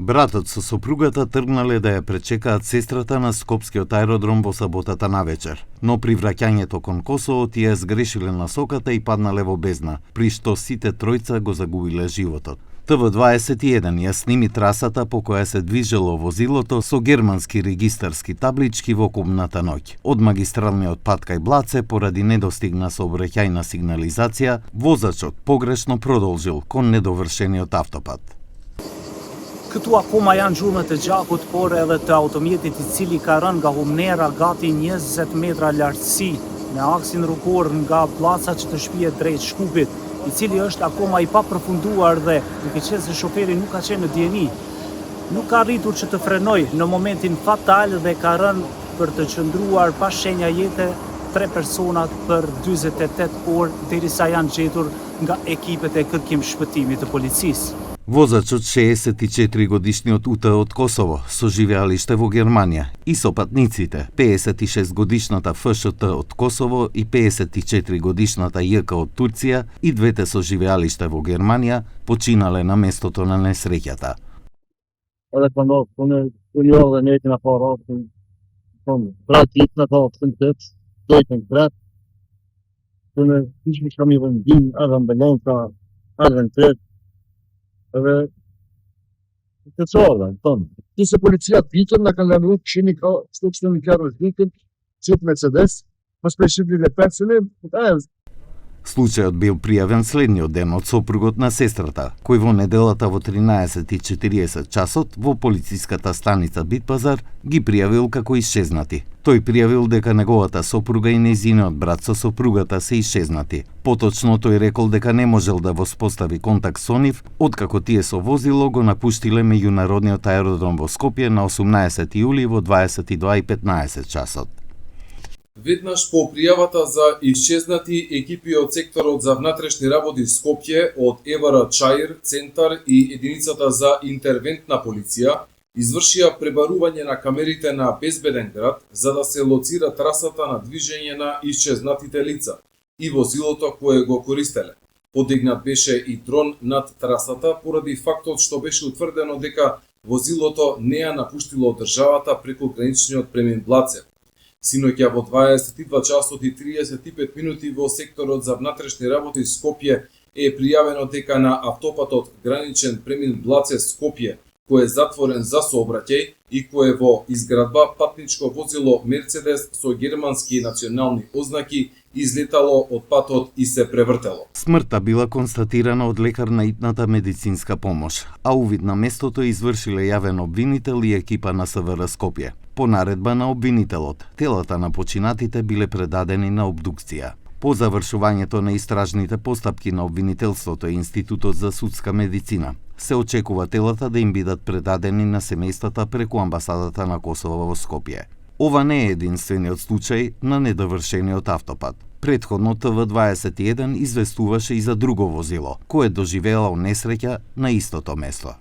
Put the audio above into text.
Братот со сопругата тргнале да ја пречекаат сестрата на скопскиот аеродром во саботата навечер, но при враќањето кон Косово тие згрешиле насоката и паднале во бездна, при што сите тројца го загубиле животот. ТВ21 ја сними трасата по која се движело возилото со германски регистарски таблички во кумната ноќ. Од магистралниот пат кај Блаце, поради недостигна сообраќајна сигнализација, возачот погрешно продолжил кон недовршениот автопат. Këtu akoma janë gjurmët e gjakut, por edhe të automjetit I cili ka rënë nga Humnera gati 20 metra lartësi me aksin rrugor nga placa që të shpihet drejt Shkupit, I cili është akoma I papërfunduar dhe duke qenë se shoferi nuk ka qenë në dieni. Nuk ka arritur që të frenoj në momentin fatal dhe ka rënë për të qëndruar pa shenja jete 3 personat për 48 orë derisa janë gjetur nga ekipet e kërkim shpëtimit të policisë. Возачот 64 годишниот УТ од Косово, со живеалиште во Германија, и сопатниците 56 годишната ФШТ од Косово и 54 годишната ЈК од Турција и двете со живеалиште во Германија починале на местото на несреќата. Det sa han. Disse politiatbitene kan leve opp skinnende stålstående sliken, sitt Mercedes, og spesielt personer. Случајот бил пријавен следниот ден од сопругот на сестрата, кој во неделата во 13:40 часот во полициската станица Битпазар ги пријавил како исчезнати. Тој пријавил дека неговата сопруга и нејзиниот брат со сопругата се исчезнати. Поточно тој рекол дека не можел да воспостави контакт со нив, откако тие со возило го напуштиле меѓународниот аеродром во Скопје на 18 јули во 22:15 часот. Веднаш по пријавата за исчезнати, екипи од секторот за внатрешни работи Скопје од Евара Чаир центар и единицата за интервентна полиција извршија пребарување на камерите на Безбеден град за да се лоцира трасата на движење на исчезнатите лица и возилото кое го користеле. Подигнат беше и дрон над трасата поради фактот што беше утврдено дека возилото не ја напуштило државата преку граничниот премин Блаце. Синоќа во 22 часот и 35 минути во секторот за внатрешни работи Скопје е пријавено дека на автопатот граничен премин Блаце Скопје, кој е затворен за сообраќај и кој е во изградба, патничко возило Мерцедес со германски национални ознаки излетало од патот и се превртело. Смртта била констатирана од лекар на итната медицинска помош, а увид на местото извршиле јавен обвинител и екипа на СВР Скопје. По наредба на обвинителот, телата на починатите биле предадени на обдукција. По завршувањето на истражните постапки на обвинителството и Институтот за судска медицина, се очекува телата да им бидат предадени на семејствата преку амбасадата на Косово во Скопје. Ова не е единствениот случај на недовршениот автопат. Претходно ТВ21 известуваше и за друго возило, кое доживеало несреќа на истото место.